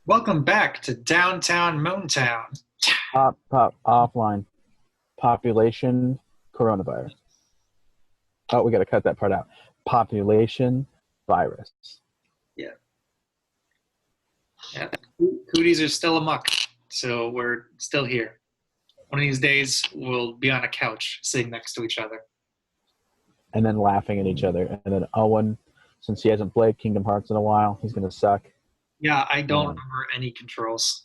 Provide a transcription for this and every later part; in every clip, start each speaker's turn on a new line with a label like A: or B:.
A: Welcome back to downtown MoonTown.
B: Pop offline. Population coronavirus. Oh, we got to cut that part out. Population virus.
A: Yeah, yeah. Cooties are still amok, so we're still here. One of these days, we'll be on a couch sitting next to each other.
B: And then laughing at each other. And then Owen, since he hasn't played Kingdom Hearts in a while, he's going to suck.
A: Yeah, I don't
B: Um,
A: remember any controls.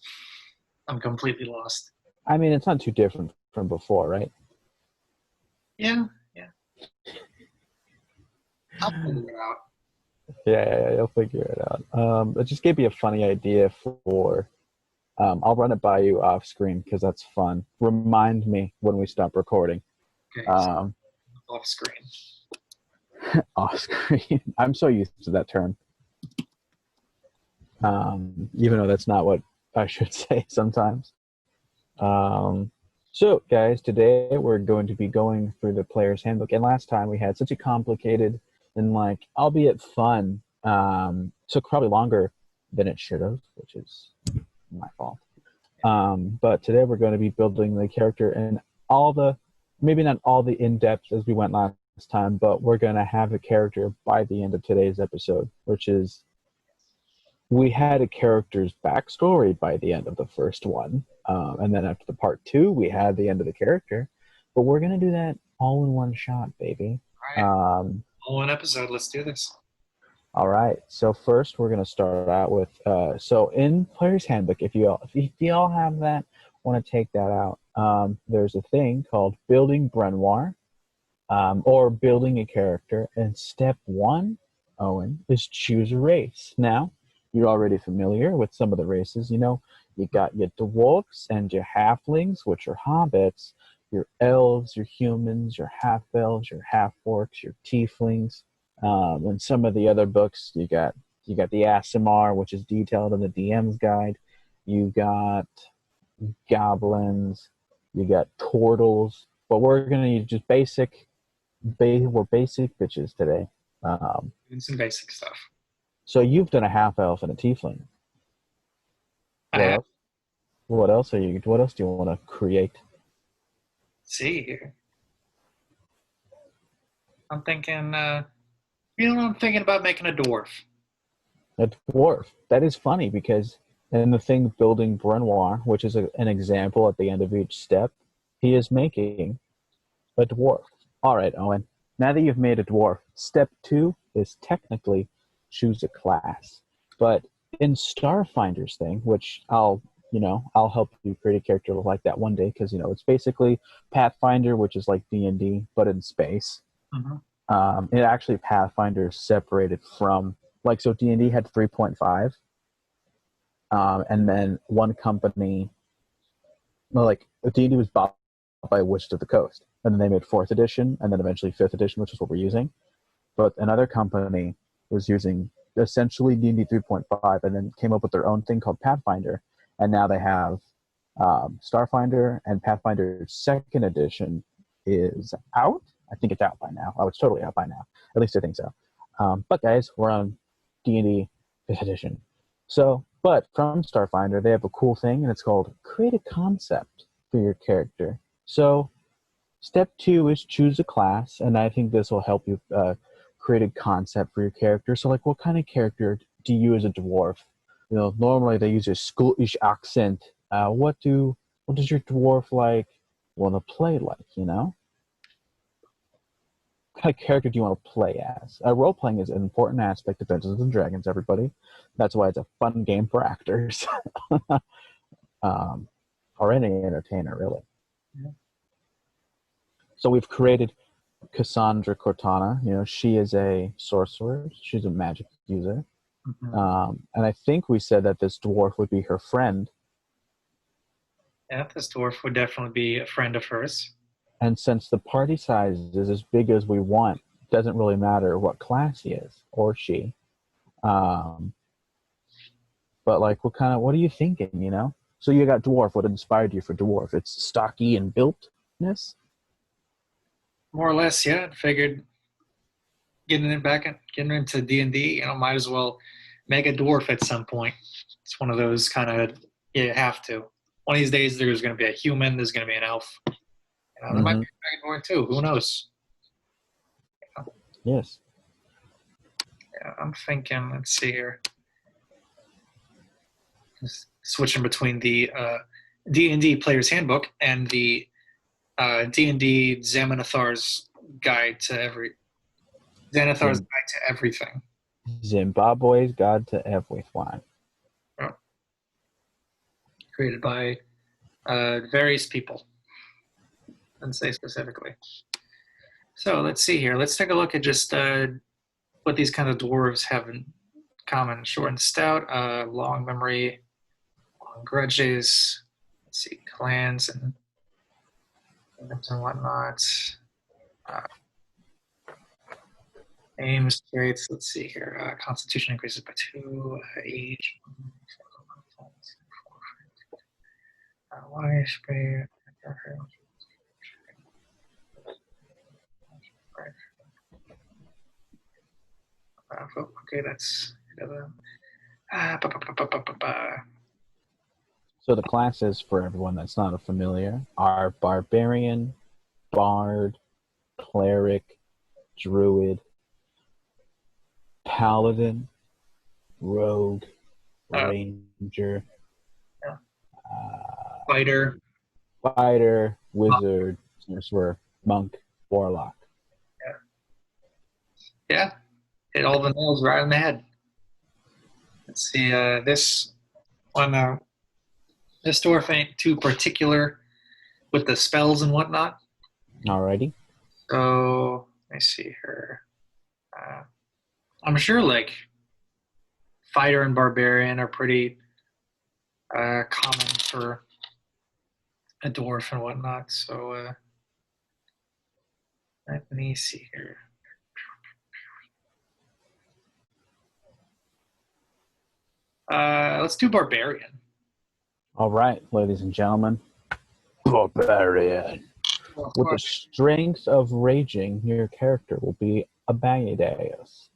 A: I'm completely lost.
B: I mean, it's not too different from before, right?
A: Yeah, yeah. I'll figure it out.
B: Yeah, you'll figure it out. It just gave me a funny idea for. I'll run it by you off screen because that's fun. Remind me when we stop recording.
A: Okay, so
B: Um,
A: off screen.
B: Off screen. I'm so used to that term. Even though that's not what I should say sometimes. So, guys, today we're going to be going through the player's handbook. And last time we had such a complicated and, albeit fun, took probably longer than it should have, which is my fault. But today we're going to be building the character and maybe not all the in-depth as we went last time, but we're going to have a character by the end of today's episode, which is we had a character's backstory by the end of the first one. And then after the part two, we had the end of the character. But we're going to do that all in one shot, baby.
A: All right,
B: Um,
A: all one episode. Let's do this.
B: all right. So first, we're going to start out with, so in Player's Handbook, if you all have that, want to take that out, there's a thing called Building Brenoir, or Building a Character. And step one, Owen, is choose a race. Now, you're already familiar with some of the races. You know, you got your dwarves and your halflings, which are hobbits, your elves, your humans, your half-elves, your half-orcs, your tieflings. And some of the other books, you got the Asimar, which is detailed in the DM's guide. You got goblins, you got turtles. But we're going to use just we're basic bitches today.
A: Doing some basic stuff.
B: So you've done a half elf and a tiefling.
A: I
B: What
A: have.
B: else? What else are you? What else do you want to create?
A: See here. I'm thinking. I'm thinking about making a dwarf.
B: A dwarf. That is funny because in the thing building Brenoir, which is an example at the end of each step, he is making a dwarf. All right, Owen. Now that you've made a dwarf, step two is technically choose a class. But in Starfinder's thing, which I'll help you create a character like that one day because it's basically Pathfinder, which is like D&D but in space.
A: Mm-hmm.
B: It actually Pathfinder is separated from so D&D had 3.5, and then one company D&D was bought by Wizards of the Coast, and then they made fourth edition, and then eventually fifth edition, which is what we're using. But another company was using essentially D&D 3.5 and then came up with their own thing called Pathfinder. And now they have Starfinder, and Pathfinder second edition is out. I think it's out by now. Oh, it's totally out by now. At least I think so. But guys, we're on D&D 5th edition. But from Starfinder, they have a cool thing, and it's called Create a Concept for your character. So step two is choose a class, and I think this will help you create a concept for your character. So, what kind of character do you as a dwarf? Normally they use a Scottish accent. What does your dwarf want to play like? What kind of character do you want to play as? Role playing is an important aspect of Dungeons and Dragons. Everybody, that's why it's a fun game for actors, or any entertainer, really.
A: Yeah.
B: So we've created Cassandra Cortana. She is a sorcerer. She's a magic user.
A: Mm-hmm.
B: And I think we said that this dwarf would be her friend.
A: Yeah, this dwarf would definitely be a friend of hers.
B: And since the party size is as big as we want, it doesn't really matter what class he is or she. But what are you thinking? So you got dwarf. What inspired you for dwarf? It's stocky and builtness.
A: More or less, yeah. I figured getting into D&D, might as well mega dwarf at some point. It's one of those kind of, you have to. One of these days, there's going to be a human, there's going to be an elf. There might be a dragonborn too. Who knows?
B: Yes.
A: Yeah, I'm thinking, let's see here. Just switching between the D&D Player's Handbook and the D&D Xanathar's Guide to Xanathar's Guide to Everything.
B: Zimbabwe's Guide to Everything.
A: Oh. Created by various people. Doesn't say specifically. So let's see here. Let's take a look at just what these kind of dwarves have in common. Short and stout, long memory, long grudges. Let's see, clans and whatnot. Aims, traits. Let's see here. Constitution increases by 2. Age. Life. Okay, that's.
B: So the classes, for everyone that's not familiar, are Barbarian, Bard, Cleric, Druid, Paladin, Rogue, Ranger, Fighter, Wizard, Sorcerer, Monk, Warlock.
A: Yeah, hit all the nails right on the head. Let's see, this one, this dwarf ain't too particular with the spells and whatnot.
B: Alrighty.
A: So, let me see here. I'm sure, like, Fighter and Barbarian are pretty common for a dwarf and whatnot. So, let me see here. Let's do Barbarian.
B: All right, ladies and gentlemen. Barbarian. With the strength of raging, your character will be a badass.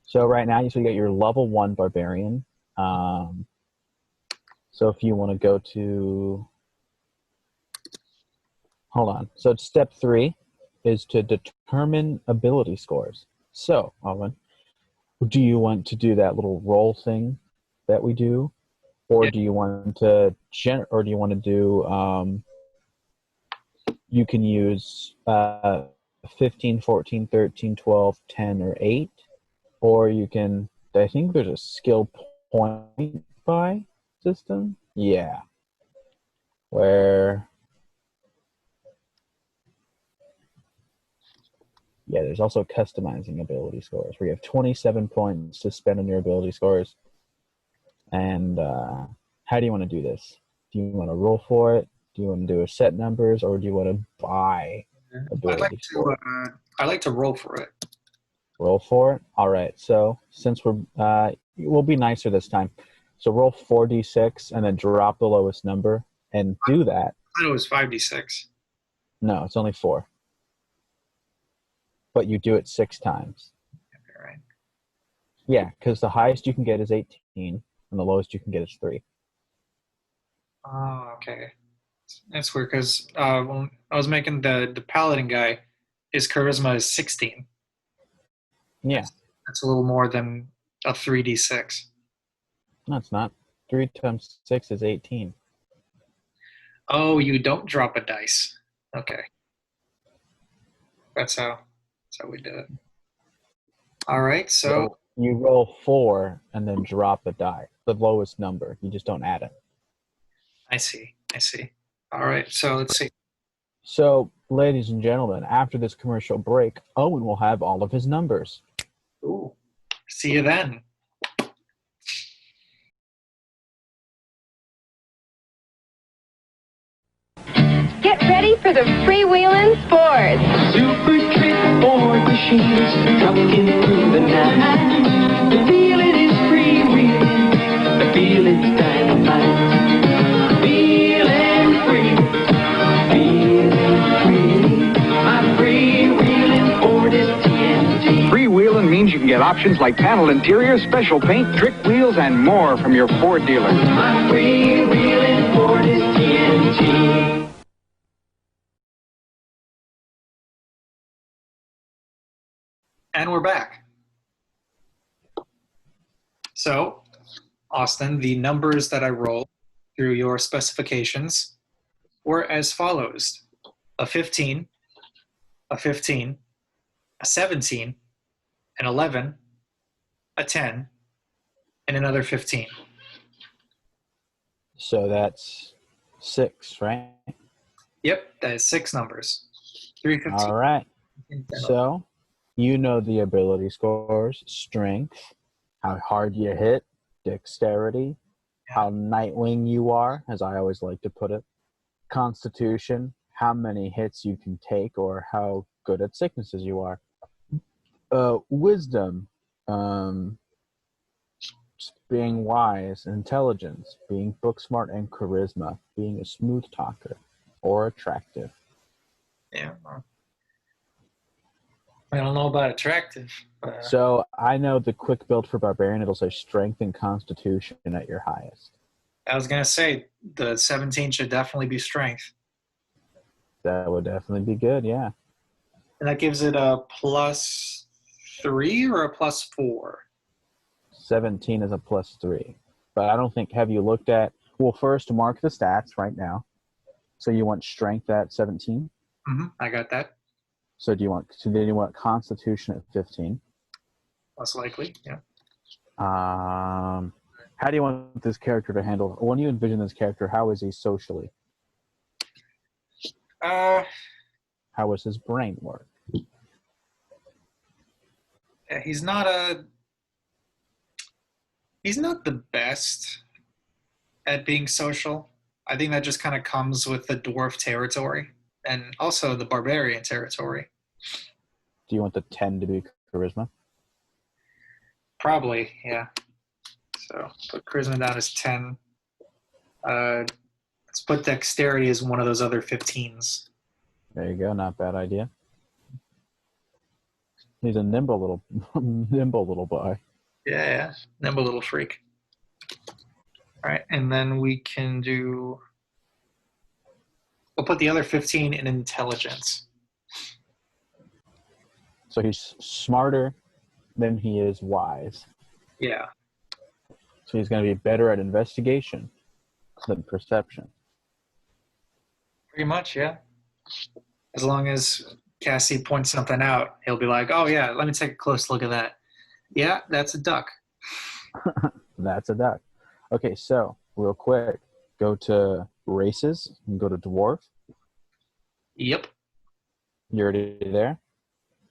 B: So right now, you get your level 1 Barbarian. So if you want to go to... Hold on. So step 3 is to determine ability scores. So, Owen, do you want to do that little roll thing that we do, or do you want to do you can use 15, 14, 13, 12, 10, or 8, or you can, I think there's a skill point buy system, where there's also customizing ability scores where you have 27 points to spend on your ability scores. And how do you want to do this? Do you want to roll for it? Do you want to do a set numbers, or do you want to buy ability scores?
A: I like to roll for it.
B: Roll for it? All right. So since we'll be nicer this time. So roll 4d6 and then drop the lowest number and do that.
A: I thought it was 5d6.
B: No, it's only 4. But you do it 6 times.
A: Okay, right.
B: Yeah, because the highest you can get is 18, and the lowest you can get is 3.
A: Oh, okay. That's weird, because when I was making the Paladin guy, his charisma is 16.
B: Yeah.
A: That's a little more than a 3d6.
B: No, it's not. 3 times 6 is 18.
A: Oh, you don't drop a dice. Okay. That's how we did it. All right, so
B: you roll 4 and then drop a die, the lowest number. You just don't add it.
A: I see. All right, so let's see.
B: So, ladies and gentlemen, after this commercial break, Owen will have all of his numbers.
A: Ooh. See you then.
C: Get ready for the freewheeling sports.
D: Super trick board machines trucking through the night. The feeling is freewheeling. The feeling's dynamite. Feeling free. Feeling free. My freewheeling Ford is TNT.
E: Freewheeling means you can get Options like panel interiors, special paint, trick wheels, and more from your Ford dealer.
D: My freewheeling Ford is TNT.
A: And we're back. So, Austin, the numbers that I rolled through your specifications were as follows: a 15, a 15, a 17, an 11, a 10, and another 15.
B: So that's 6, right?
A: Yep, that is 6 numbers. 3, 15.
B: All right.
A: 10,
B: So you know the ability scores: strength, how hard you hit; dexterity, how Nightwing you are, as I always like to put it; constitution, how many hits you can take or how good at sicknesses you are; wisdom, just being wise; intelligence, being book smart; and charisma, being a smooth talker or attractive.
A: Yeah. Well, I don't know about attractive. But,
B: So I know the quick build for Barbarian, it'll say strength and constitution at your highest.
A: I was going to say the 17 should definitely be strength.
B: That would definitely be good, yeah.
A: And that gives it a +3 or a +4?
B: 17 is a +3. But I don't think, have you looked at, well, first mark the stats right now. So you want strength at 17?
A: I got that.
B: So then you want constitution at 15.
A: Most likely, yeah.
B: How do you want this character to handle, when you envision this character, how is he socially? How does his brain work?
A: He's not the best at being social. I think that just kind of comes with the dwarf territory and also the barbarian territory.
B: Do you want the 10 to be charisma?
A: Probably, yeah. So put charisma down as 10. Let's put dexterity as one of those other 15s.
B: There you go, not bad idea. He's a nimble little boy.
A: Yeah, nimble little freak. All right, and then we can do. We'll put the other 15 in intelligence.
B: So he's smarter than he is wise.
A: Yeah.
B: So he's going to be better at investigation than perception.
A: Pretty much, yeah. As long as Cassie points something out, he'll be like, oh, yeah, let me take a close look at that. Yeah, that's a duck.
B: That's a duck. Okay, so real quick, go to races and go to dwarf.
A: Yep.
B: You're already there?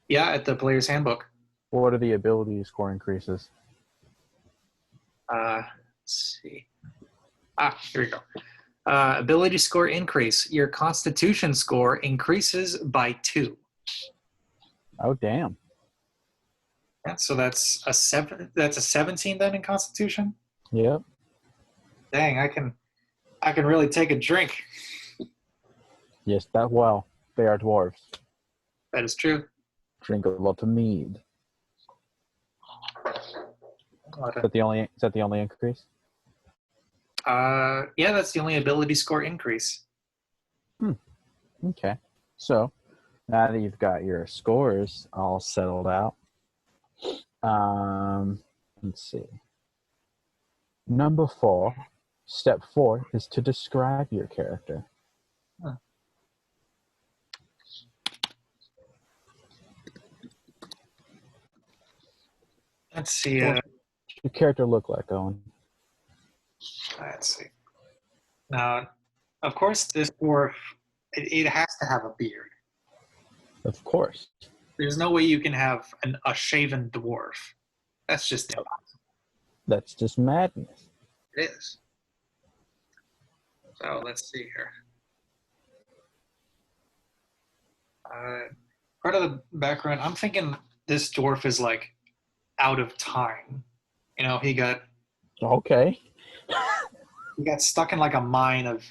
A: Yeah, at the player's handbook.
B: What are the ability score increases?
A: Let's see. Here we go. Ability score increase. Your constitution score increases by 2.
B: Oh, damn.
A: Yeah, so that's a 7. That's a 17 then in constitution.
B: Yep.
A: Dang, I can really take a drink.
B: Yes, that well. They are dwarves.
A: That is true.
B: Drink a lot of mead. Is that the only increase?
A: Yeah, that's the only ability score increase.
B: Okay. So now that you've got your scores all settled out, let's see. Number 4, step 4 is to describe your character.
A: Huh. Let's see.
B: What's your character look like, Owen?
A: Let's see. Now, of course, this dwarf, it has to have a beard.
B: Of course.
A: There's no way you can have a shaven dwarf. That's just impossible.
B: That's just madness.
A: It is. So let's see here. Part of the background, I'm thinking this dwarf is like out of time. You know, he got
B: Okay.
A: stuck in like a mine of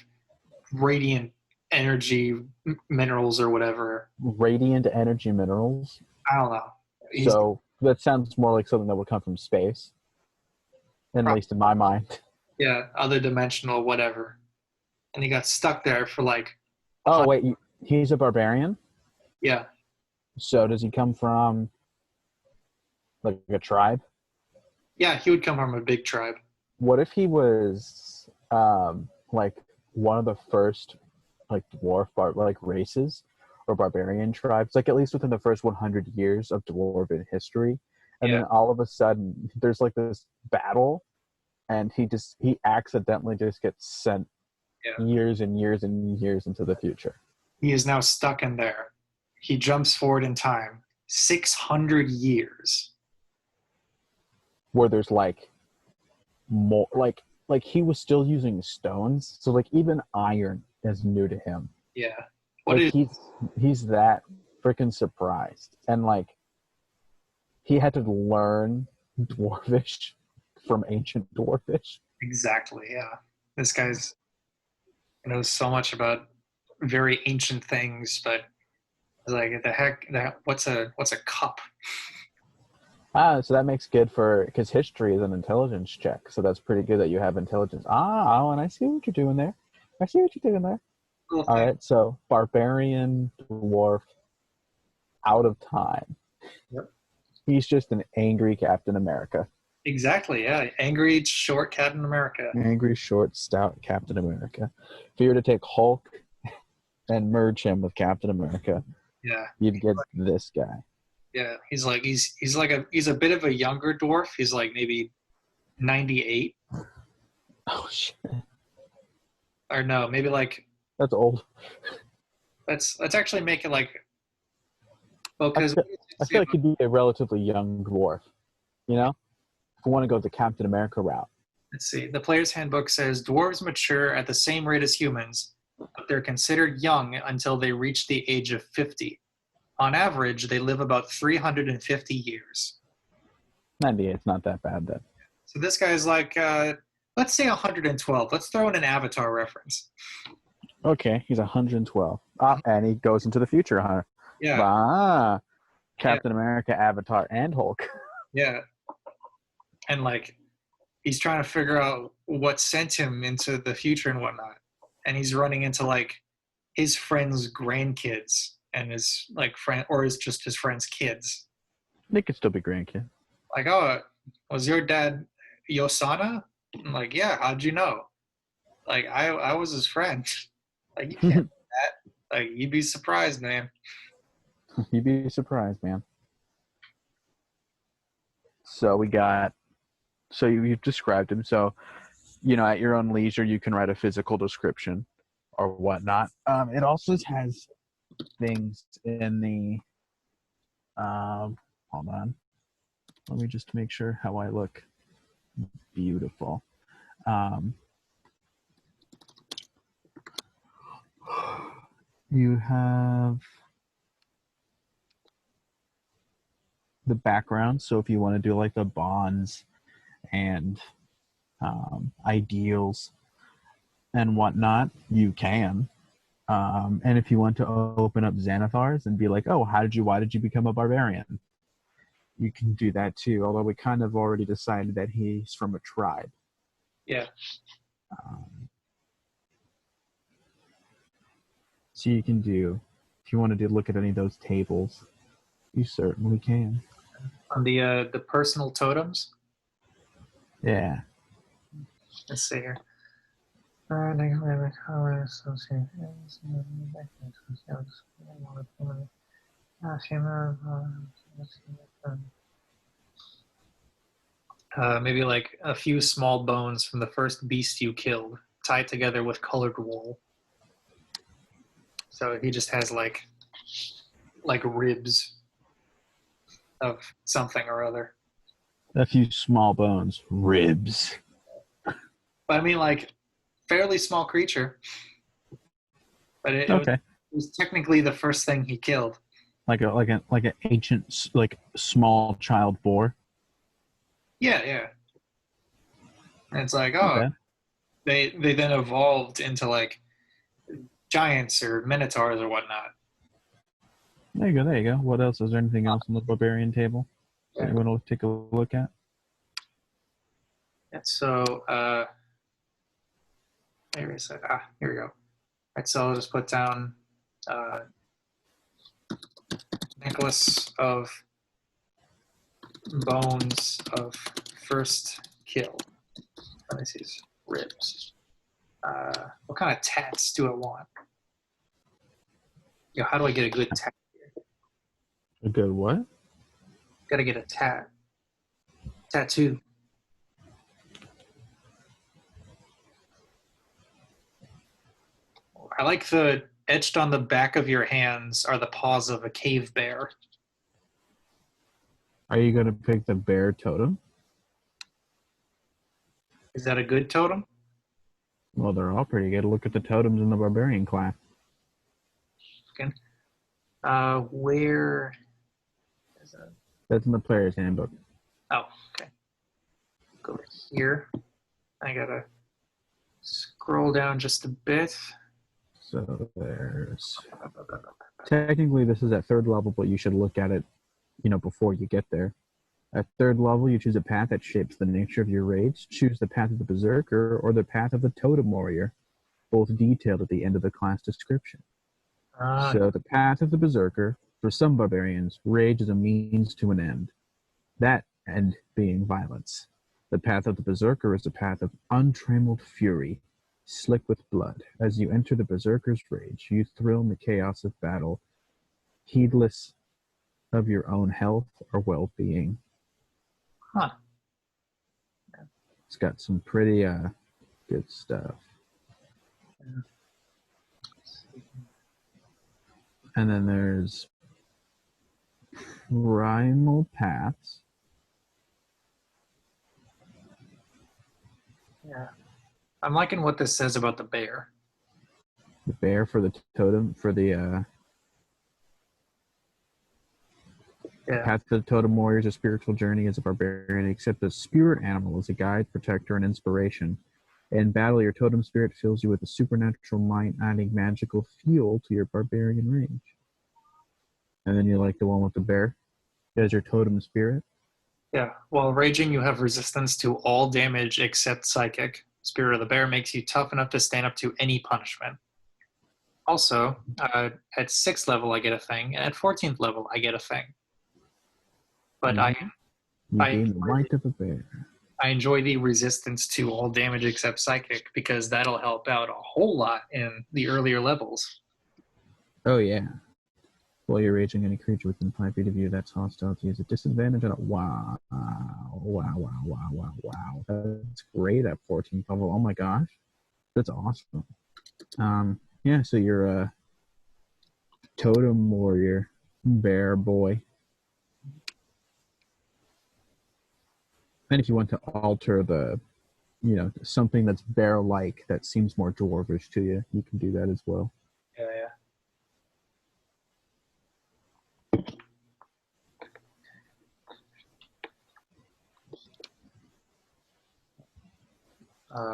A: radiant energy minerals or whatever.
B: Radiant energy minerals.
A: I don't know.
B: So That sounds more like something that would come from space, at least in my mind.
A: Yeah, other dimensional, whatever. And he got stuck there for like.
B: Oh wait, he's a barbarian.
A: Yeah.
B: So does he come from like a tribe?
A: Yeah, he would come from a big tribe.
B: What if he was like one of the first like dwarf races or barbarian tribes, like at least within the first 100 years of dwarven history, and then all of a sudden there's like this battle, and he accidentally just gets sent years and years and years into the future.
A: He is now stuck in there. He jumps forward in time 600 years.
B: Where there's like more like he was still using stones, so like even iron is new to him.
A: Yeah.
B: Like he's that freaking surprised, and like he had to learn dwarvish from ancient dwarvish.
A: Exactly, yeah. This guy's knows so much about very ancient things, but like the heck, what's a cup?
B: So that makes good because history is an intelligence check, so that's pretty good that you have intelligence. And I see what you're doing there.
A: Cool
B: All
A: thing.
B: right, so barbarian dwarf out of time.
A: Yep.
B: He's just an angry Captain America.
A: Exactly, yeah. Angry, short Captain America.
B: Angry, short, stout Captain America. If you were to take Hulk and merge him with Captain America, you'd get this guy.
A: Yeah, he's a bit of a younger dwarf. He's like maybe 98.
B: Oh shit.
A: Or no, maybe like
B: That's old.
A: let's actually make it like because
B: I feel like he'd be a relatively young dwarf. You know? If we want to go the Captain America route.
A: let's see. The player's handbook says dwarves mature at the same rate as humans, but they're considered young until they reach the age of 50. On average, they live about 350 years.
B: 98, it's not that bad then.
A: So this guy's like, let's say 112. Let's throw in an Avatar reference.
B: Okay, he's 112. And he goes into the future, huh?
A: Yeah.
B: Captain America, Avatar, and Hulk.
A: Yeah. And like, he's trying to figure out what sent him into the future and whatnot. And he's running into like his friends' grandkids and his like friend, or is just his friends' kids.
B: They could still be grandkids.
A: Like, oh, was your dad Yosana? I'm like, yeah, how'd you know? Like, I was his friend. Like, you can't do that. Like, you'd be surprised, man.
B: You'd be surprised, man. So you've described him. So, at your own leisure, you can write a physical description or whatnot. It also has things in the, hold on. Let me just make sure how I look beautiful. You have the background. So if you want to do like the bonds and ideals and whatnot, you can. And if you want to open up Xanathars and be like, oh, why did you become a barbarian? You can do that too, although we kind of already decided that he's from a tribe.
A: Yeah.
B: So you can do, if you wanted to look at any of those tables, you certainly can.
A: On the personal totems?
B: Yeah.
A: Let's see here. Maybe like a few small bones from the first beast you killed, tied together with colored wool. So he just has like ribs of something or other.
B: A few small bones, ribs.
A: But I mean, like, fairly small creature. But it was technically the first thing he killed.
B: Like an ancient, like small child boar.
A: Yeah, yeah. And it's like, oh, they then evolved into like giants or minotaurs or whatnot.
B: There you go. What else? Is there anything else on the barbarian table? that you want to take a look at?
A: And so, where is it? Here we go. All right, so I'll just put down necklace of bones of first kill. Let me see, ribs. What kind of tats do I want? How do I get a good tat?
B: A good what?
A: Gotta get a tattoo. I like the etched on the back of your hands are the paws of a cave bear.
B: Are you going to pick the bear totem?
A: Is that a good totem?
B: Well, they're all pretty good. Look at the totems in the barbarian class.
A: Okay. Where is that?
B: That's in the player's handbook.
A: Oh, okay. Go over here. I gotta scroll down just a bit.
B: So there's... Technically, this is at 3rd level, but you should look at it, before you get there. At 3rd level, you choose a path that shapes the nature of your raids. Choose the path of the Berserker or the path of the Totem Warrior, both detailed at the end of the class description. So the path of the Berserker, for some barbarians, rage is a means to an end. That end being violence. The path of the Berserker is a path of untrammeled fury, slick with blood. As you enter the Berserker's rage, you thrill in the chaos of battle, heedless of your own health or well-being.
A: Huh.
B: It's got some pretty good stuff. And then there's primal paths.
A: Yeah. I'm liking what this says about the bear.
B: The bear for the totem, for the path to the totem warrior is a spiritual journey as a barbarian, except the spirit animal is a guide, protector, and inspiration. In battle, your totem spirit fills you with a supernatural might, adding magical fuel to your barbarian range. And then you like the one with the bear as your totem spirit.
A: Yeah. While raging, you have resistance to all damage except psychic. Spirit of the bear makes you tough enough to stand up to any punishment. Also, at 6th level, I get a thing, and at 14th level, I get a thing. But
B: You gain the might of a bear.
A: I enjoy the resistance to all damage except psychic because that'll help out a whole lot in the earlier levels.
B: Oh, yeah. While you're raging, any creature within 5 feet of you that's hostile to use a disadvantage on it. Wow. That's great at 14th level. Oh my gosh. That's awesome. Yeah, so you're a totem warrior, bear boy. And if you want to alter the, something that's bear-like that seems more dwarvish to you, you can do that as well.
A: Yeah.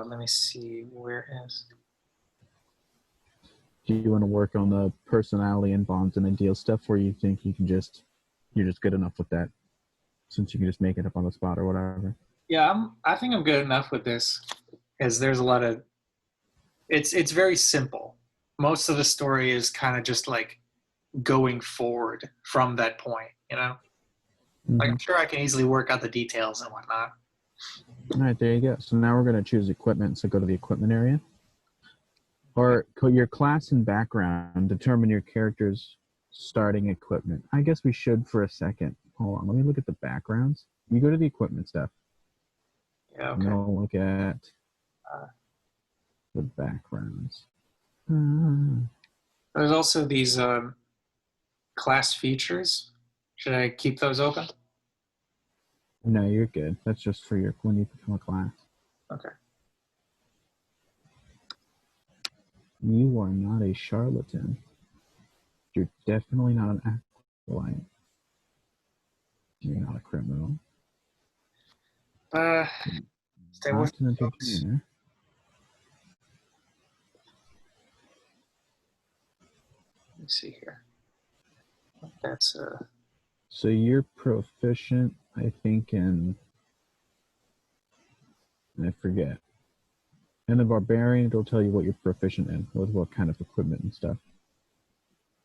A: Let me see, where is...
B: Do you want to work on the personality and bonds and ideal stuff, or you think you're just good enough with that, since you can just make it up on the spot or whatever?
A: Yeah, I think I'm good enough with this, because there's a lot of... It's very simple. Most of the story is kind of just like going forward from that point,
B: Mm-hmm.
A: Like, I'm sure I can easily work out the details and whatnot.
B: All right, there you go. So now we're going to choose equipment, so go to the equipment area. Or your class and background, determine your character's starting equipment. I guess we should for a second. Hold on, let me look at the backgrounds. You go to the equipment stuff.
A: Yeah,
B: And
A: okay.
B: we'll look at the backgrounds.
A: There's also these class features. Should I keep those open?
B: No, you're good. That's just for when you become a class.
A: Okay.
B: You are not a charlatan. You're definitely not an acolyte. You're not a criminal.
A: Stay
B: Not
A: with
B: an
A: me, folks.
B: entertainer.
A: Let me see here. That's
B: So you're proficient I think I forget. And the barbarian, it'll tell you what you're proficient in, with what kind of equipment and stuff.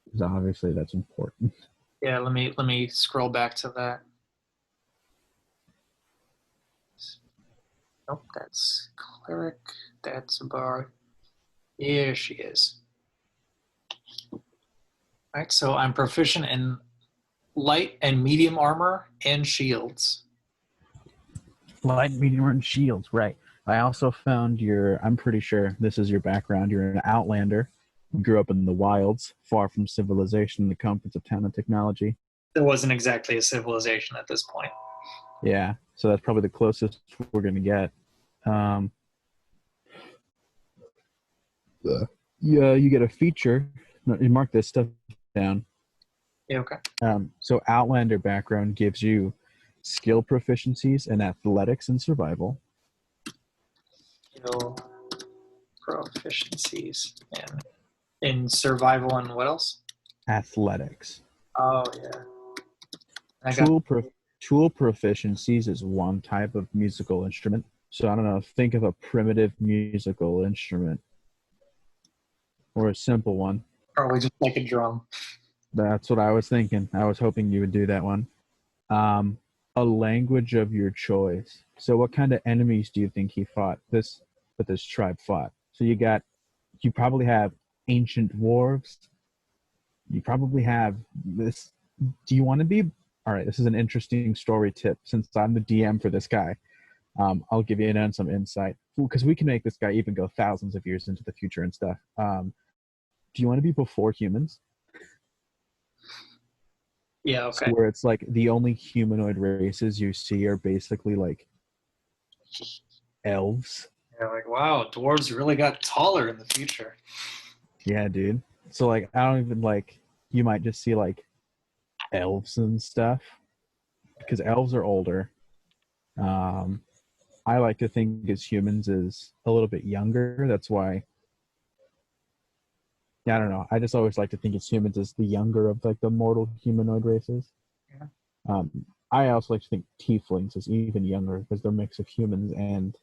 B: Because obviously that's important.
A: Yeah, let me scroll back to that. Nope, that's cleric. That's a bar. Here she is. All right, so I'm proficient in light and medium armor and shields.
B: Light, medium, and shields, right. I also found I'm pretty sure this is your background. You're an outlander. You grew up in the wilds, far from civilization and the comforts of town and technology.
A: There wasn't exactly a civilization at this point.
B: Yeah, so that's probably the closest we're going to get. Yeah, you get a feature. No, you mark this stuff down.
A: Yeah, okay.
B: So Outlander background gives you skill proficiencies in athletics and survival.
A: Skill proficiencies in survival and what else?
B: Athletics.
A: Oh yeah. I got
B: Tool proficiencies is one type of musical instrument. So I don't know, think of a primitive musical instrument or a simple one.
A: probably just like a drum.
B: That's what I was thinking. I was hoping you would do that one. A language of your choice. So what kind of enemies do you think he fought? This tribe fought. So you probably have ancient dwarves. You probably have this. Do you want to be? All right, this is an interesting story tip. Since I'm the DM for this guy, I'll give you some insight because we can make this guy even go thousands of years into the future and stuff. Do you want to be before humans?
A: Yeah, okay.
B: So where it's like the only humanoid races you see are basically like elves.
A: Yeah, like wow, dwarves really got taller in the future.
B: Yeah, dude. So like I don't even like you might just see like elves and stuff because elves are older. I like to think as humans is a little bit younger. That's why I don't know. I just always like to think as humans as the younger of like the mortal humanoid races.
A: Yeah.
B: I also like to think tieflings is even younger because they're a mix of humans and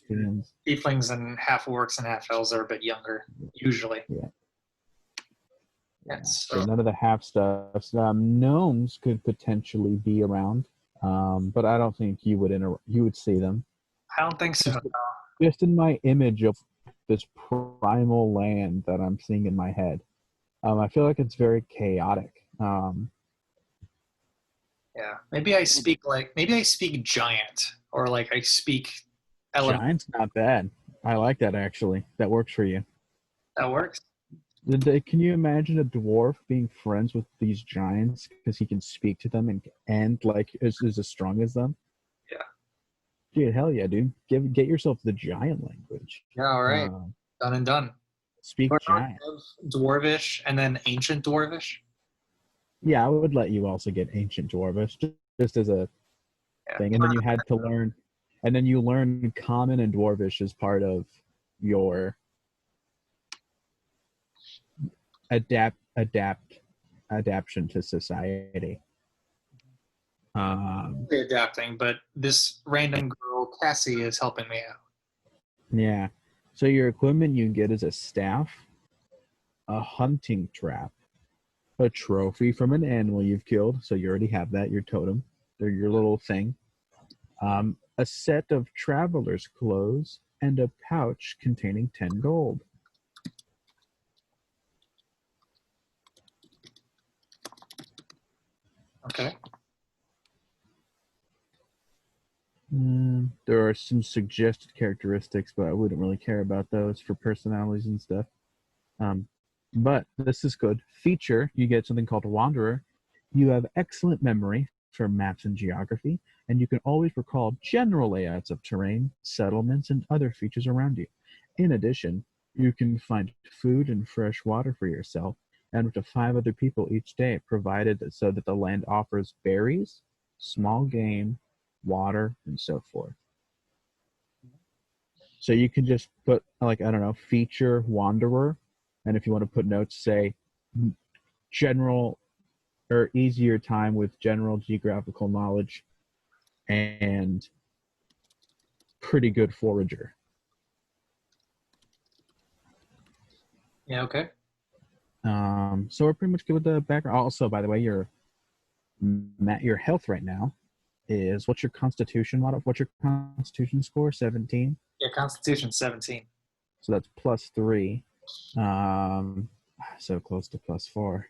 B: fiends.
A: Tieflings and half orcs and half elves are a bit younger, usually.
B: Yeah.
A: Yes.
B: So none of the half stuff. Gnomes could potentially be around, but I don't think you would see them.
A: I don't think so.
B: Just in my image of this primal land that I'm seeing in my head, I feel like it's very chaotic.
A: Yeah. Maybe I speak giant or like I speak element.
B: Giant's not bad. I like that actually. That works for you.
A: That works.
B: Can you imagine a dwarf being friends with these giants because he can speak to them and like is as strong as them?
A: Yeah.
B: Dude, hell yeah, dude. Get yourself the giant language.
A: Yeah, all right. Done and done.
B: Speak
A: Or
B: giant.
A: Dwarvish and then ancient Dwarvish.
B: Yeah, I would let you also get ancient dwarvish just as a thing, and then you had to learn, and then you learn common and dwarvish as part of your adaptation to society.
A: Adapting, but this random girl Cassie is helping me out.
B: Yeah. So your equipment you can get is a staff, a hunting trap, a trophy from an animal you've killed. So you already have that, your totem. They're your little thing. A set of traveler's clothes and a pouch containing 10 gold.
A: Okay.
B: There are some suggested characteristics, but I wouldn't really care about those for personalities and stuff. But this is good. Feature, you get something called Wanderer. You have excellent memory for maps and geography, and you can always recall general layouts of terrain, settlements, and other features around you. In addition, you can find food and fresh water for yourself and up to 5 other people each day, provided so that the land offers berries, small game, water, and so forth. So you can just put, like, I don't know, feature Wanderer, and if you want to put notes, say general or easier time with general geographical knowledge and pretty good forager.
A: Yeah, okay.
B: So we're pretty much good with the background. Also, by the way, your health right now is what's your constitution model? What's your constitution score? 17.
A: Yeah, Constitution 17.
B: So that's +3. So close to +4.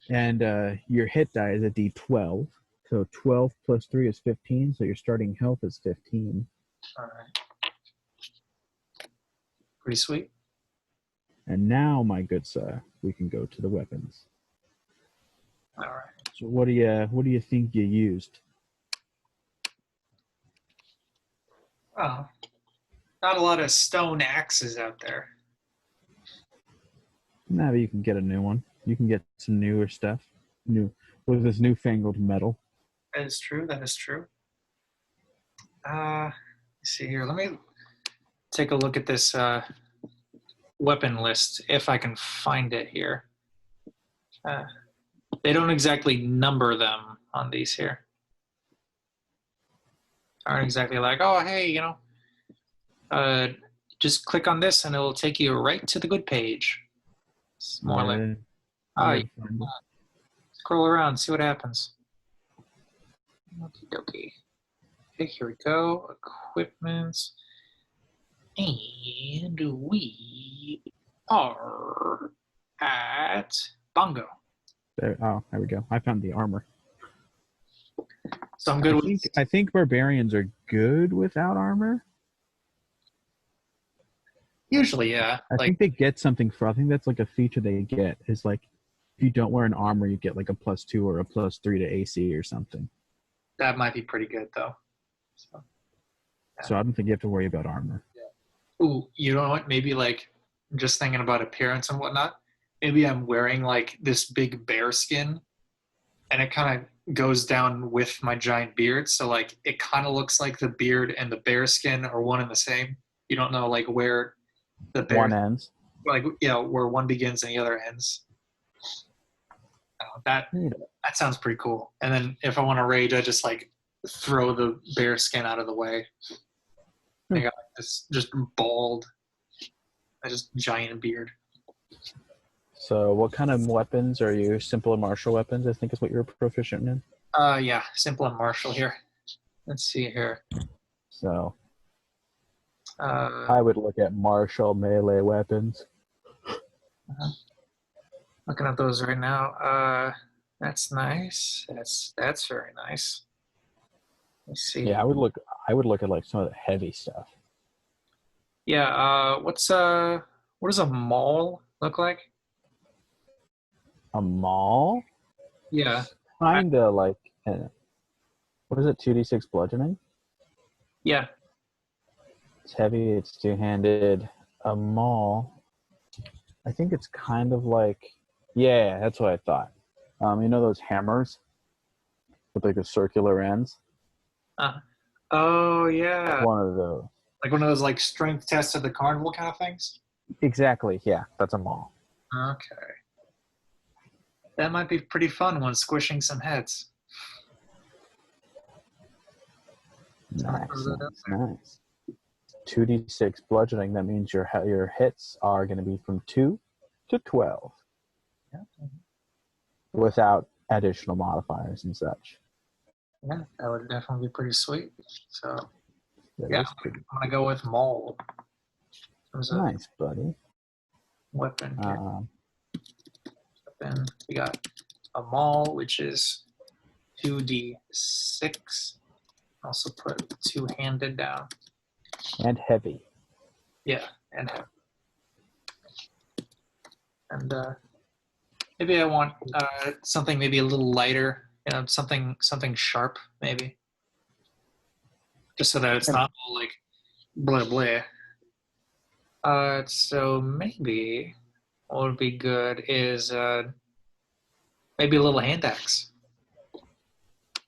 B: And your hit die is a D12. So 12 plus 3 is 15. So your starting health is 15.
A: All right. Pretty sweet.
B: And now, my good sir, we can go to the weapons.
A: All right.
B: So what do you think you used?
A: Oh, not a lot of stone axes out there.
B: Now you can get a new one. You can get some newer stuff. New with this newfangled metal.
A: That is true. That is true. Let's see here. Let me take a look at this weapon list if I can find it here. They don't exactly number them on these here. Aren't exactly like, oh, hey, you know, just click on this and it will take you right to the good page. It's more like, scroll around, see what happens. Okie dokie. Okay, here we go. Equipment. And we are at Bongo.
B: There we go. I found the armor.
A: So I'm good
B: I think barbarians are good without armor.
A: Usually, yeah.
B: I think they get something I think that's like a feature they get is like if you don't wear an armor, you get like a +2 or a +3 to AC or something.
A: That might be pretty good though.
B: So I don't think you have to worry about armor.
A: Ooh, you know what? Maybe like just thinking about appearance and whatnot. Maybe I'm wearing like this big bear skin, and it kind of goes down with my giant beard. So like it kind of looks like the beard and the bear skin are one and the same. You don't know like where the bear
B: One ends.
A: like where one begins and the other ends. That sounds pretty cool. And then if I want to rage, I just like throw the bear skin out of the way. I got like this just bald, just giant beard.
B: So what kind of weapons are you? Simple and martial weapons, I think is what you're proficient in.
A: Yeah, simple and martial here. Let's see here.
B: So I would look at martial melee weapons.
A: Looking at those right now. That's nice. That's very nice. Let's see.
B: Yeah, I would look at like some of the heavy stuff.
A: Yeah. What does a maul look like?
B: A maul?
A: Yeah.
B: Kinda like what is it? 2d6 bludgeoning.
A: Yeah.
B: It's heavy. It's two-handed. A maul. I think it's kind of like. Yeah, that's what I thought. You know those hammers with like the circular ends?
A: Oh yeah.
B: One of those.
A: Like one of those like strength tests at the carnival kind of things?
B: Exactly, yeah. That's a maul.
A: Okay. That might be pretty fun when squishing some heads.
B: Nice. 2d6 bludgeoning, that means your hits are going to be from 2 to 12.
A: Yeah.
B: Without additional modifiers and such.
A: Yeah, that would definitely be pretty sweet. So,
B: That
A: yeah,
B: is
A: I'm going to go with maul.
B: nice, buddy.
A: Weapon here. Weapon. We got a maul, which is 2d6. Also put two-handed down.
B: And heavy.
A: Yeah, and heavy. And maybe I want something maybe a little lighter, something sharp maybe, just so that it's not all like blah blah. So maybe what would be good is maybe a little hand axe.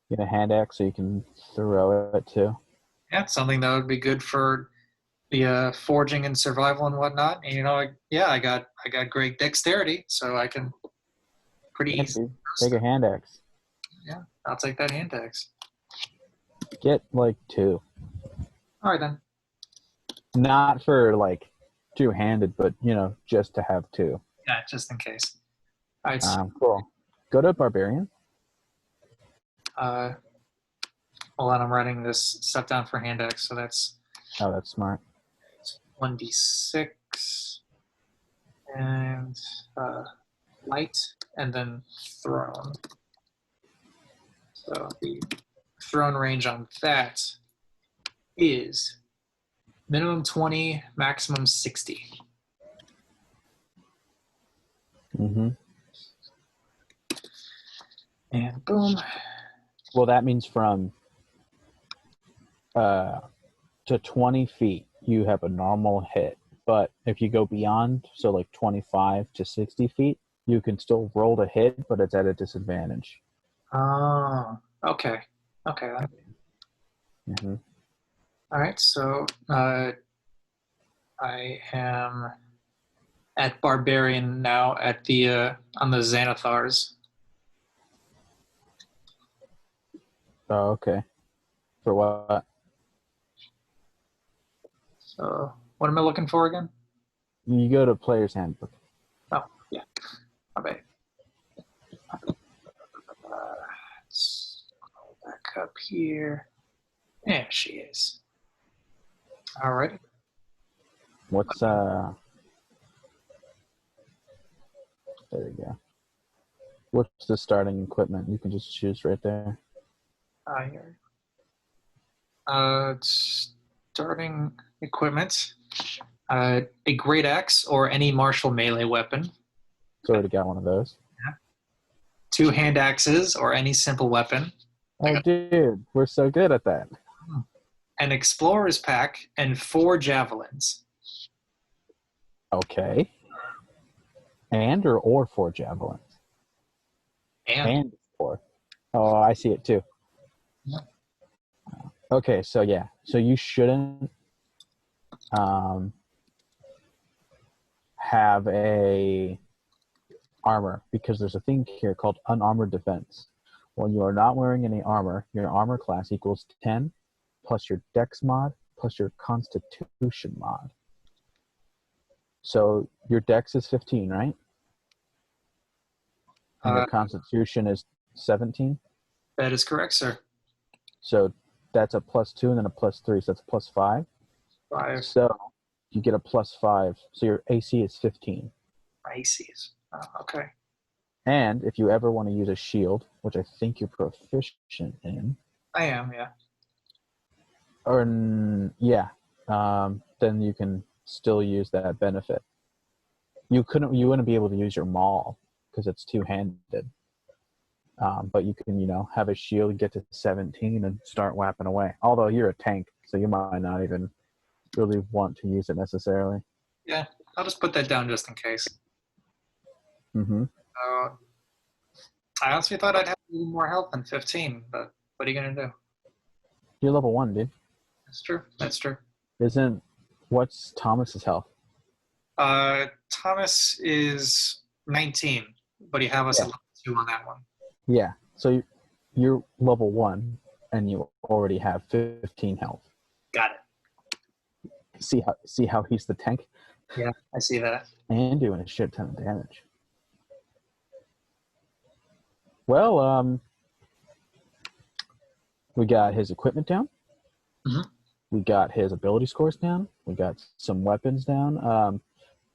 B: Get a hand axe so you can throw it too.
A: Yeah, something that would be good for the forging and survival and whatnot. And I got great dexterity, so I can pretty easily
B: take a hand axe.
A: Yeah, I'll take that hand axe.
B: Get like 2.
A: All right then.
B: Not for like two-handed, but just to have 2.
A: Yeah, just in case. All right.
B: Cool. Go to barbarian.
A: Hold on, I'm writing this stuff down for hand axe, so that's
B: Oh, that's smart.
A: 1d6 and light, and then thrown. So the thrown range on that is minimum 20, maximum 60.
B: Mm-hmm.
A: And boom.
B: Well, that means from to 20 feet, you have a normal hit. But if you go beyond, so like 25 to 60 feet, you can still roll to hit, but it's at a disadvantage.
A: Oh, okay. Okay.
B: Mm-hmm.
A: All right, so I am at Barbarian now at the on the Xanathars.
B: Oh, okay. For what?
A: So what am I looking for again?
B: You go to player's handbook.
A: Oh, yeah. My bad. Let's go back up here. There she is. All right.
B: What's there you go. What's the starting equipment? You can just choose right there.
A: Here. Starting equipment. A great axe or any martial melee weapon.
B: It's already got one of those.
A: 2 hand axes or any simple weapon.
B: Oh, dude, we're so good at that.
A: An explorer's pack and 4 javelins.
B: Okay. Or 4 javelins. And 4. Oh, I see it too.
A: Yeah.
B: Okay, so yeah. So you shouldn't have a armor because there's a thing here called unarmored defense. When you are not wearing any armor, your armor class equals 10 plus your dex mod plus your constitution mod. So your dex is 15, right? And your constitution is 17?
A: That is correct, sir.
B: So that's a +2 and then a +3, so that's a +5.
A: 5
B: So you get a +5, so your AC is 15.
A: ICs. Oh, okay.
B: And if you ever want to use a shield, which I think you're proficient in.
A: I am, yeah.
B: Then you can still use that benefit. You wouldn't be able to use your maul because it's two-handed. But you can, have a shield, get to 17, and start whapping away. Although you're a tank, so you might not even really want to use it necessarily.
A: Yeah, I'll just put that down just in case.
B: Mm-hmm.
A: I honestly thought I'd have a little more health than 15, but what are you going to do?
B: You're level 1, dude.
A: That's true. That's true.
B: What's Thomas's health?
A: Thomas is 19, but you have us at level 2 on that one.
B: Yeah, so you're level 1, and you already have 15 health.
A: Got it.
B: See how he's the tank?
A: Yeah, I see that.
B: And doing a shit ton of damage. Well, we got his equipment down.
A: Mm-hmm.
B: We got his ability scores down. We got some weapons down.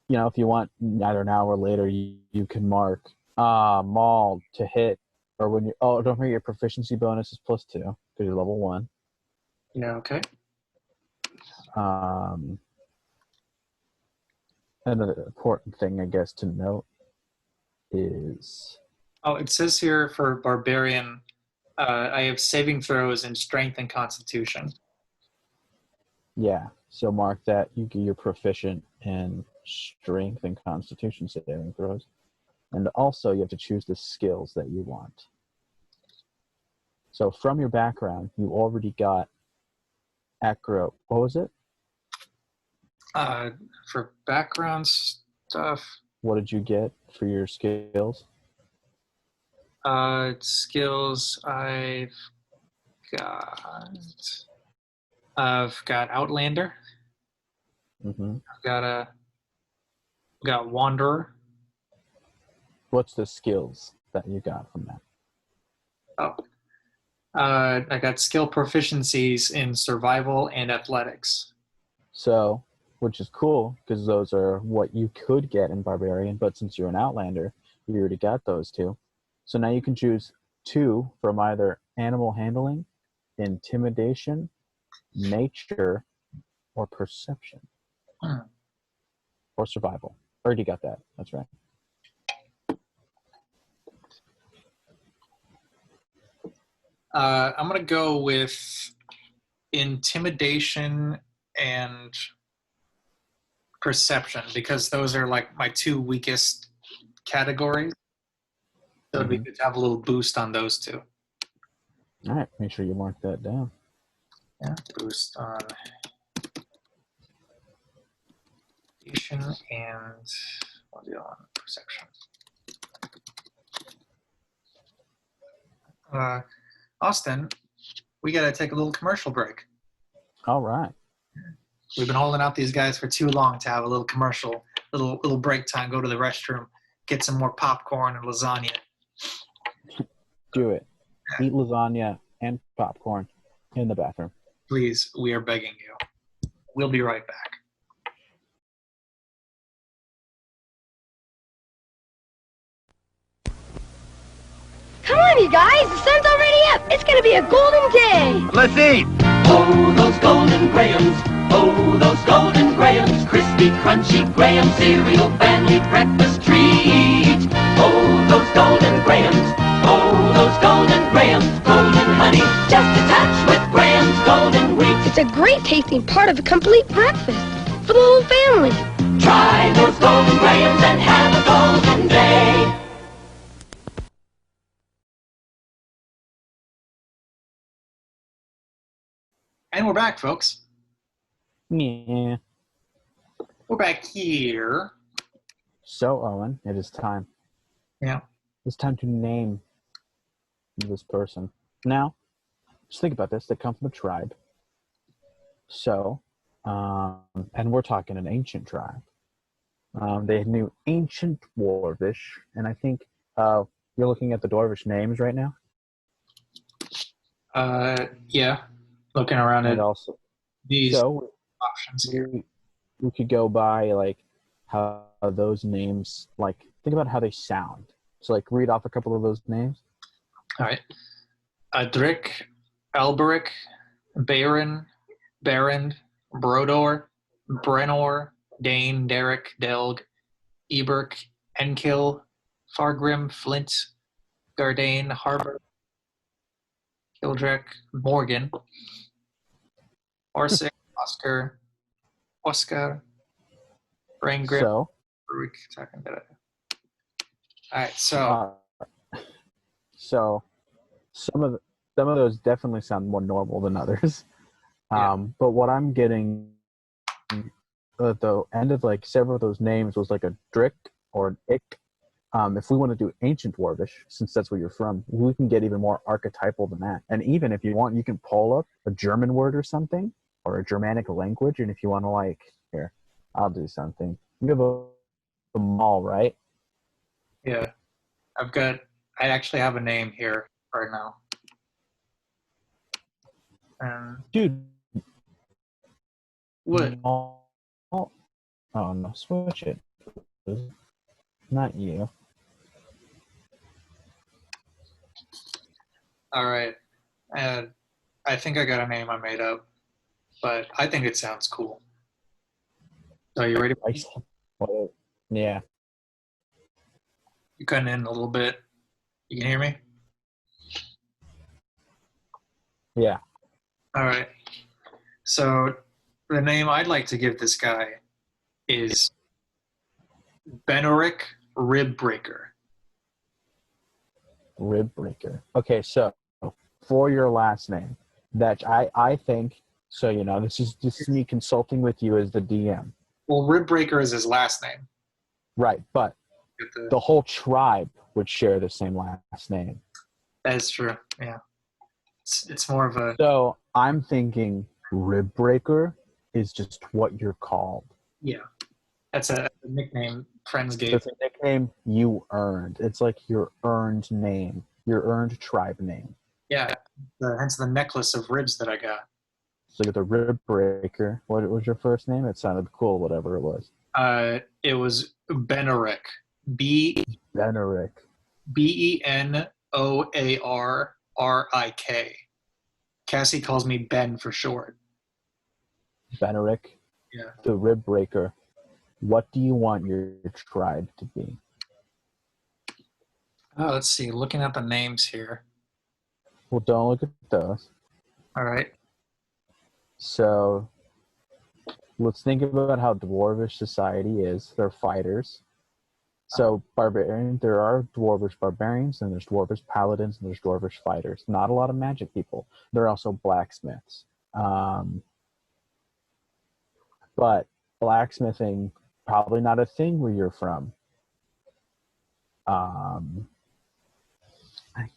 B: If you want, either now or later, you can mark maul to hit, or when you don't forget your proficiency bonus is +2 because you're level 1.
A: Yeah, okay.
B: Another important thing, I guess, to note is...
A: Oh, it says here for Barbarian, I have saving throws in Strength and Constitution.
B: Yeah, so mark that you're proficient in Strength and Constitution saving throws. And also, you have to choose the skills that you want. So from your background, you already got acro. What was it?
A: For background stuff.
B: What did you get for your skills?
A: Skills, I've I've got Outlander.
B: Mm-hmm.
A: Got Wanderer.
B: What's the skills that you got from that?
A: Oh. I got skill proficiencies in survival and athletics.
B: So, which is cool because those are what you could get in Barbarian, but since you're an Outlander, you already got those two. So now you can choose 2 from either animal handling, intimidation, nature, or perception. Or survival. Already got that. That's right.
A: I'm going to go with intimidation and perception because those are like my 2 weakest categories. So it'd be good to have a little boost on those 2.
B: All right. Make sure you mark that down.
A: Yeah, boost on intimidation and what's the other one? Perception. Austin, we got to take a little commercial break.
B: All right.
A: We've been holding out these guys for too long to have a little commercial, little break time, go to the restroom, get some more popcorn and lasagna.
B: Do it. Eat lasagna and popcorn in the bathroom.
A: Please, we are begging you. We'll be right back.
C: Come on, you guys. The sun's already up. It's going to be a golden day.
D: Let's eat. Oh, those golden grahams. Oh, those golden grahams. Crispy, crunchy graham cereal, family breakfast treat. Oh, those golden grahams. Oh, those golden grahams. Golden honey, just a touch with Graham's golden wheat.
C: It's a great tasting part of a complete breakfast for the whole family.
D: Try those golden grahams and have a golden day.
A: And we're back, folks.
B: Yeah.
A: We're back here.
B: So, Owen, it is time.
A: Yeah.
B: It's time to name this person. Now, just think about this. They come from a tribe. So, and we're talking an ancient tribe. They knew ancient Dwarvish, and I think you're looking at the Dwarvish names right now.
A: Yeah. Looking around
B: And
A: at
B: also,
A: these
B: so
A: options here.
B: we could go by like how those names, like think about how they sound. So like read off a couple of those names.
A: All right. Adric, Alberic, Baron, Barend, Brodor, Brenor, Dane, Derek, Delg, Eberk, Enkill, Fargrim, Flint, Gardane, Harbor, Kildrek, Morgan, Orsic, Oscar, Braingrip,
B: So,
A: all right, so
B: so some of those definitely sound more normal than others. But what I'm getting at the end of like several of those names was like a Drick or an Ick. If we want to do ancient Dwarvish, since that's where you're from, we can get even more archetypal than that. And even if you want, you can pull up a German word or something, or a Germanic language. And if you want to, like, here, I'll do something. You have a mall, right?
A: yeah, I actually have a name here right now.
B: Dude.
A: What?
B: Oh no, switch it. Not you.
A: All right, and I think I got a name I made up, but I think it sounds cool. So you ready?
B: Yeah.
A: You cutting in a little bit. You can hear me?
B: Yeah.
A: All right. So the name I'd like to give this guy is Benoric Ribbreaker.
B: Ribbreaker. Okay, so for your last name, that I think, so you know, this is me consulting with you as the DM.
A: Well, Ribbreaker is his last name.
B: Right, but the whole tribe would share the same last name.
A: That is true, yeah. It's more of a
B: So I'm thinking rib breaker is just what you're called.
A: yeah. That's a nickname friends gave.
B: It's a nickname you earned. It's like your earned name, your earned tribe name.
A: Yeah, hence the necklace of ribs that I got.
B: So you got the rib breaker. What was your first name? It sounded cool, whatever it was.
A: It was Benerick. B
B: Benerick.
A: Benoarrik. Cassie calls me Ben for short.
B: Benerick.
A: Yeah.
B: The rib breaker. What do you want your tribe to be?
A: Oh, let's see. Looking at the names here.
B: Well, don't look at those.
A: All right.
B: So let's think about how dwarvish society is. They're fighters. So barbarian, there are dwarvish barbarians, and there's dwarvish paladins, and there's dwarvish fighters. Not a lot of magic people. There are also blacksmiths. But blacksmithing, probably not a thing where you're from.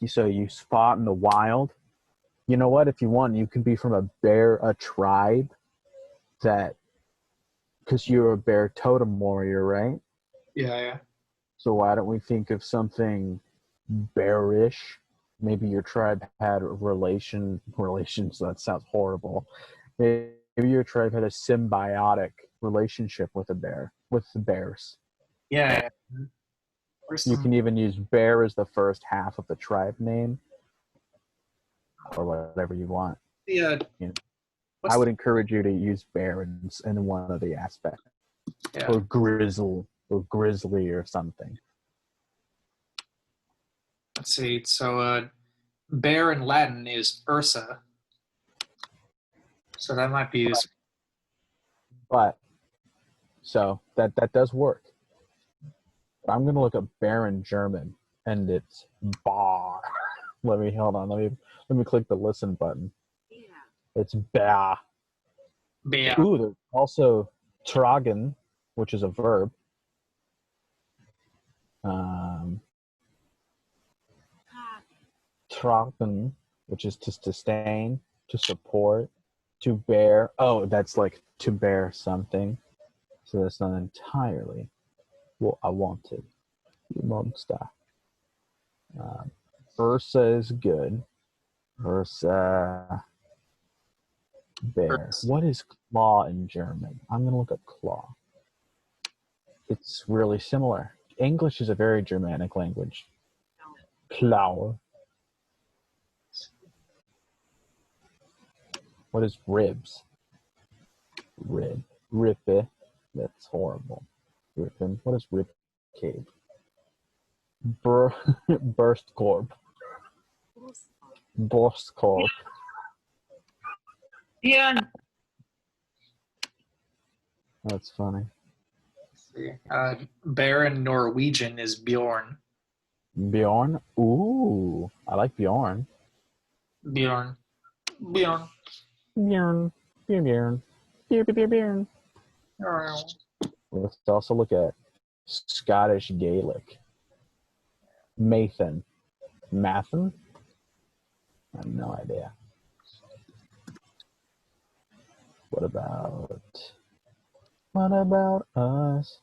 B: So you fought in the wild. You know what? If you want, you can be from a tribe that, because you're a bear totem warrior, right?
A: Yeah.
B: So why don't we think of something bearish? Maybe your tribe had relations. That sounds horrible. Maybe your tribe had a symbiotic relationship with a bear, with the bears.
A: Yeah.
B: You can even use bear as the first half of the tribe name, or whatever you want.
A: Yeah.
B: I would encourage you to use bear in one of the aspects,
A: Yeah.
B: or grizzly or something.
A: Let's see. So bear in Latin is Ursa. So that might be used.
B: But so that does work. I'm gonna look up bear in German, and it's bar. Let me click the listen button. It's bear.
A: Bear.
B: Ooh, there's also tragen, which is a verb. Tragen, which is to sustain, to support, to bear. Oh, that's like to bear something. So that's not entirely what I wanted. You monster. Ursa is good. Ursa. Bear. What is claw in German? I'm going to look up claw. It's really similar. English is a very Germanic language. Claw. What is ribs? Rib. Rippe. That's horrible. Rippin. What is rib cave? Burst corp. Burst corp.
A: Yeah.
B: That's funny.
A: Let's see. Bear in Norwegian is Bjorn.
B: Bjorn? Ooh, I like Bjorn.
A: Bjorn.
B: Bjorn. Bjorn. Bjorn. Bjorn. Let's also look at Scottish Gaelic. Mathan. Mathan? I have no idea. What about us?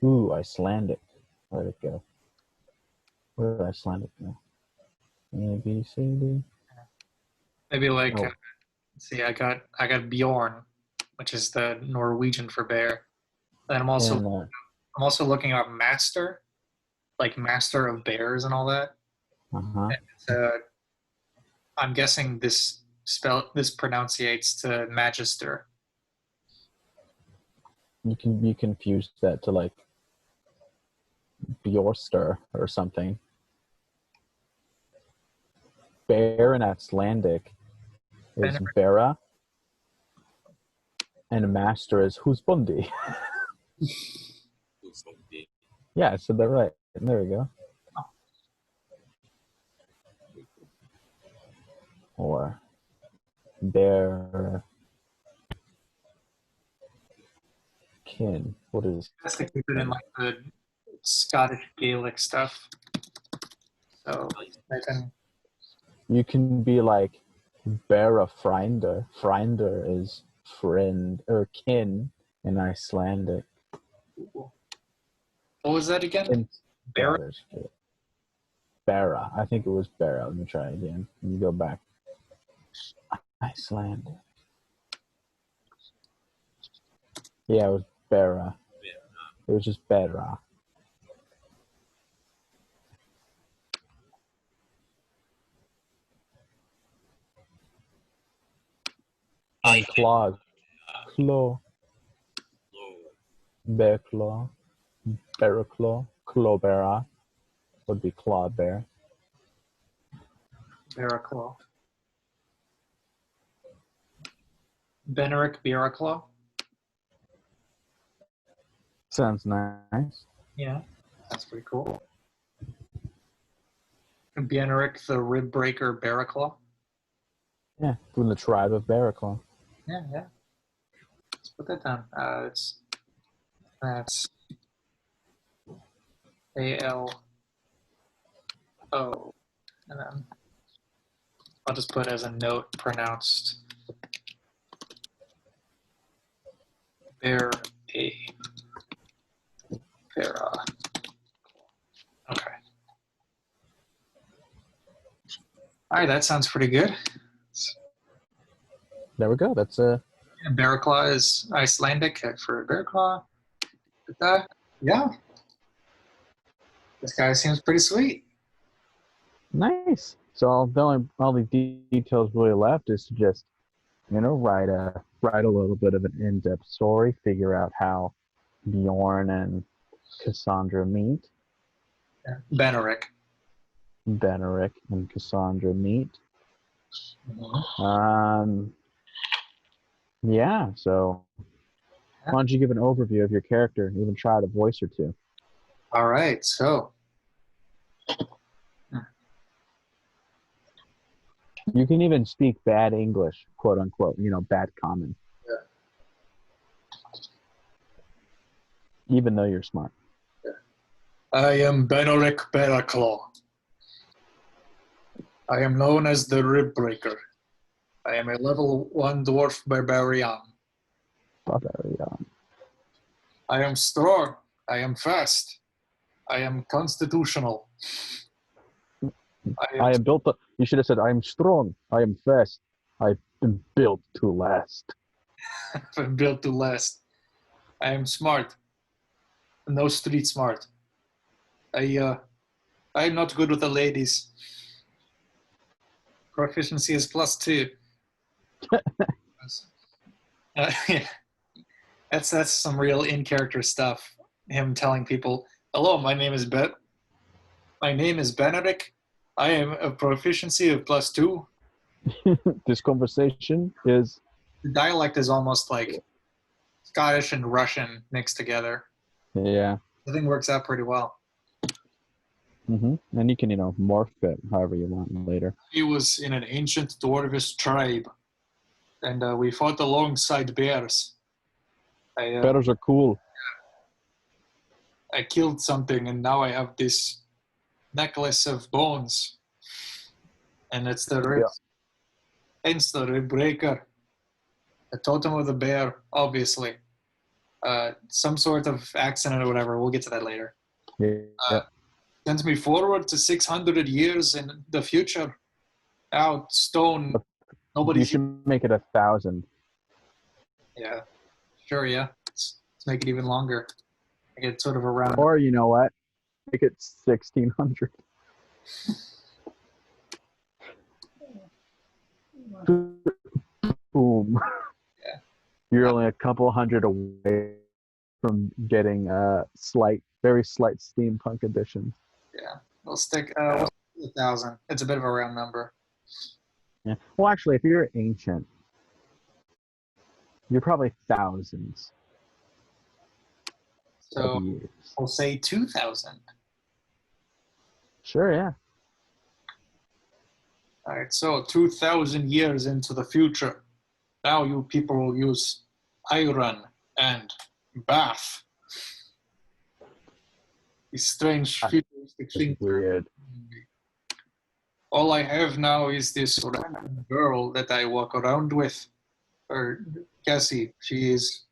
B: Ooh, Icelandic. Where'd it go? Where did Icelandic go? A, B, C, D.
A: Maybe like
B: Oh.
A: let's see, I got Bjorn, which is the Norwegian for bear. And I'm also looking up master, like master of bears and all that.
B: Uh-huh.
A: And I'm guessing this pronunciates to magister.
B: You can confuse that to like Bjorster or something. Bear in Icelandic is Bera, and master is Husbundi. Yeah, I said that right. There we go. Or bear. kin. What is
A: Has to keep it in like the Scottish Gaelic stuff. So I can.
B: You can be like Bara Frinder. Frinder is friend or kin in Icelandic.
A: What was that again?
B: In
A: Bara?
B: Scottish. Bara. I think it was Bara. Let me try again. Let me go back. Icelandic. Yeah, it was Bara. It was just Bara. And claws. Claw. Bear claw. Bear claw. Claw bear would be claw bear.
A: Baraclaw. Beneric Baraclaw.
B: Sounds nice.
A: Yeah, that's pretty cool. Beneric the Rib Breaker Baraclaw.
B: Yeah, from the tribe of Baraclaw.
A: Yeah, yeah. Let's put that down. That's ALO, and then I'll just put as a note pronounced Bear a Para. Okay. All right, that sounds pretty good.
B: There we go. That's
A: Baraclaw is Icelandic for Baraclaw. Yeah. This guy seems pretty sweet.
B: nice. So all the details really left is to just, write a little bit of an in-depth story, figure out how Bjorn and Cassandra meet,
A: Beneric.
B: Beneric and Cassandra meet. Yeah. So why don't you give an overview of your character, even try a voice or two?
A: All right, so
B: You can even speak bad English, quote unquote, bad common. Even though you're smart.
A: I am Beneric Baraclaw. I am known as the Rib Breaker. I am a level 1 dwarf barbarian.
B: Barbarian.
A: I am strong. I am fast. I am constitutional.
B: I am built. You should have said, "I am strong. I am fast. I've been built to last."
A: I'm built to last. I am smart. No street smart. I'm not good with the ladies. Proficiency is +2. Yeah. That's some real in-character stuff. Him telling people, "Hello, my name is Benedict. I am a proficiency of +2."
B: This conversation is.
A: The dialect is almost like Scottish and Russian mixed together.
B: Yeah.
A: The thing works out pretty well.
B: And you can, morph it however you want later.
A: He was in an ancient dwarvish tribe, and we fought alongside bears.
B: Bears are cool.
A: I killed something, and now I have this necklace of bones, and it's the rib. Hence the rib breaker. The totem of the bear, obviously. Some sort of accident or whatever. We'll get to that later.
B: Yeah.
A: Sends me forward to 600 years in the future. Out stone.
B: You should make it 1,000.
A: Yeah. Sure, yeah. Let's make it even longer. Make it sort of around.
B: Or, you know what? Make it 1,600. Boom.
A: Yeah.
B: You're only a couple hundred away from getting very slight steampunk edition.
A: Yeah. We'll stick 1,000. It's a bit of a round number.
B: Yeah. Well, actually, if you're ancient, you're probably thousands.
A: So
B: years.
A: we'll say 2,000.
B: Sure, yeah.
A: All right, so 2,000 years into the future, now you people will use iron and bath. These strange futuristic things.
B: Weird.
A: All I have now is this random girl that I walk around with. Or Cassie, she is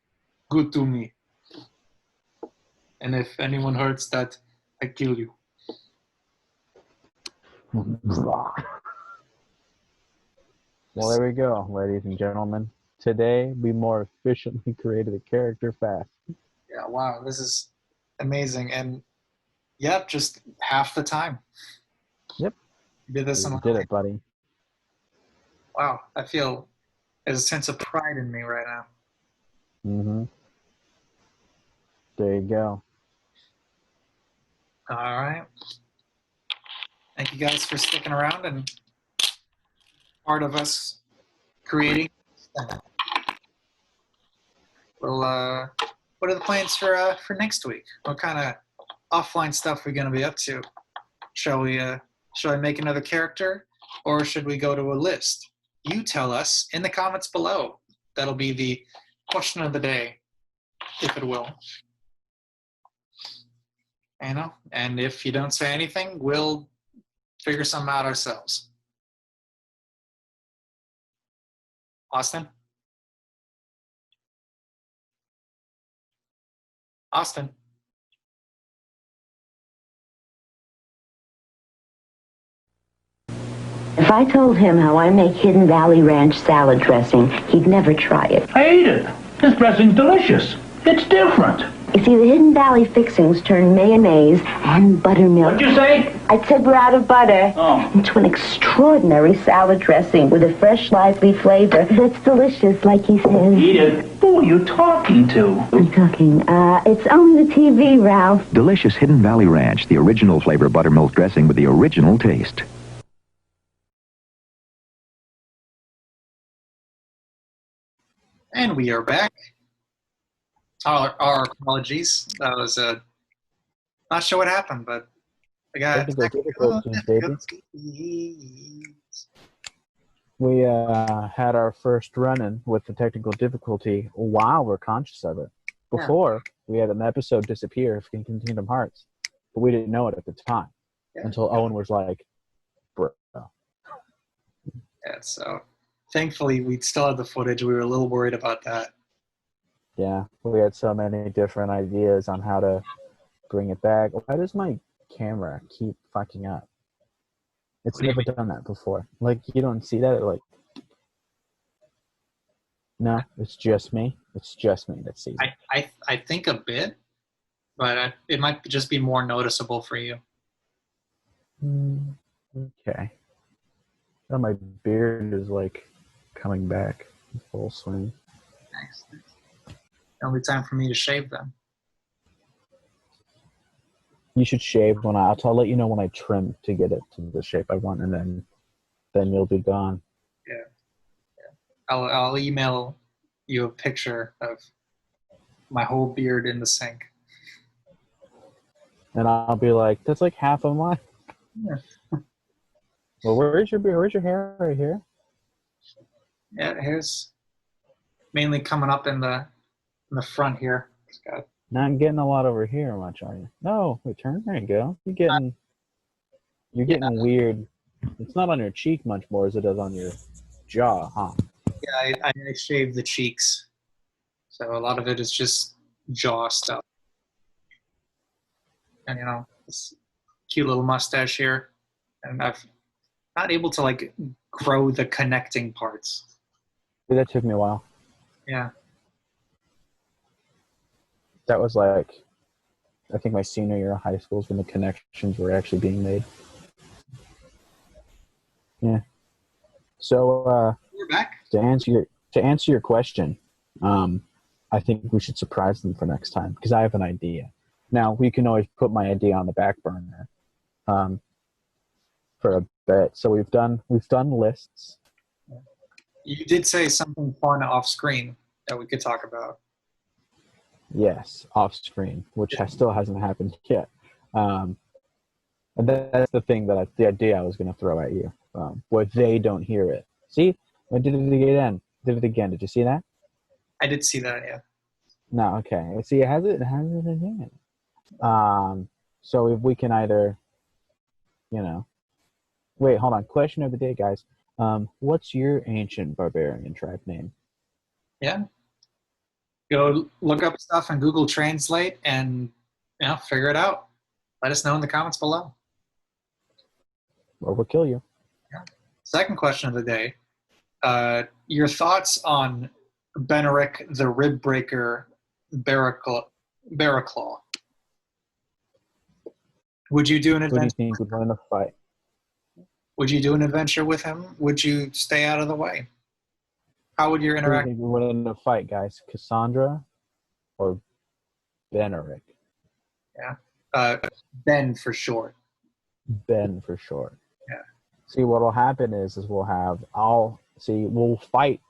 A: good to me. And if anyone hurts that, I kill you.
B: Well, there we go, ladies and gentlemen. Today, we more efficiently created a character fast.
A: Yeah, wow, this is amazing. And yep, just half the time.
B: Yep.
A: You did this in
B: You
A: a
B: did it, buddy.
A: Wow, I feel there's a sense of pride in me right now.
B: Mm-hmm. There you go.
A: All right. Thank you guys for sticking around and part of us creating. Well, what are the plans for next week? What kind of offline stuff are we gonna be up to? Shall I make another character, or should we go to a list? You tell us in the comments below. That'll be the question of the day, if it will. You know, and if you don't say anything, we'll figure something out ourselves. Austin? Austin?
F: If I told him how I make Hidden Valley Ranch salad dressing, he'd never try it.
G: I ate it. This dressing's delicious. It's different.
F: You see, the Hidden Valley fixings turn mayonnaise and buttermilk.
G: What'd you say?
F: I said we're out of butter.
G: Oh.
F: Into an extraordinary salad dressing with a fresh, lively flavor that's delicious, like he says.
G: Eat it. Who are you talking to?
F: I'm talking. It's only the TV, Ralph.
H: Delicious Hidden Valley Ranch, the original flavor buttermilk dressing with the original taste.
A: And we are back. Our apologies. That was not sure what happened, but I got
B: Technical difficulties, baby. We had our first run-in with the technical difficulty while we're conscious of it. Before, we had an episode disappear in Kingdom Hearts, but we didn't know it at the time until Owen was like, bro.
A: Yeah, so thankfully we still had the footage. We were a little worried about that.
B: Yeah, we had so many different ideas on how to bring it back. Why does my camera keep fucking up? It's never done that before. Like, you don't see that? Like, no, it's just me. It's just me that sees it.
A: I think a bit, but it might just be more noticeable for you.
B: Okay. Oh, my beard is, like, coming back in full swing.
A: Nice. It'll be time for me to shave them.
B: You should shave when I'll let you know when I trim to get it to the shape I want, and then you'll be gone.
A: Yeah. I'll email you a picture of my whole beard in the sink.
B: And I'll be like, that's like half of mine.
A: Yeah.
B: Well, where's your beard? Where's your hair? Right here?
A: Yeah, hair's mainly coming up in the front here. It's got
B: Not getting a lot over here much, are you? No, wait, turn. There you go. You're getting weird. It's not on your cheek much more as it does on your jaw, huh?
A: Yeah, I shaved the cheeks. So a lot of it is just jaw stuff. And, this cute little mustache here. And I've not able to, like, grow the connecting parts.
B: That took me a while.
A: Yeah.
B: That was like, I think my senior year of high school is when the connections were actually being made. Yeah. So,
A: We're back.
B: to answer your question, I think we should surprise them for next time because I have an idea. Now we can always put my idea on the back burner, for a bit. So we've done lists.
A: You did say something fun off screen that we could talk about.
B: Yes, off screen, which still hasn't happened yet. And that's the thing the idea I was going to throw at you, where they don't hear it. See, I did it again. Did you see that?
A: I did see that, yeah.
B: No, okay. See, it has it again. So if we can either, you know, wait, hold on. Question of the day, guys. What's your ancient barbarian tribe name?
A: Yeah. Go look up stuff on Google Translate and figure it out. Let us know in the comments below.
B: Or we'll kill you.
A: Yeah. Second question of the day. Your thoughts on Benerick the Rib Breaker Barraclaw. Would you do an
B: Who do you
A: adventure?
B: think would win in a fight?
A: Would you do an adventure with him? Would you stay out of the way? How would your
B: Who do you
A: interaction?
B: think would win in a fight, guys? Cassandra or Benerick?
A: Yeah. Ben for short.
B: Ben for short.
A: Yeah.
B: See, what'll happen is we'll fight.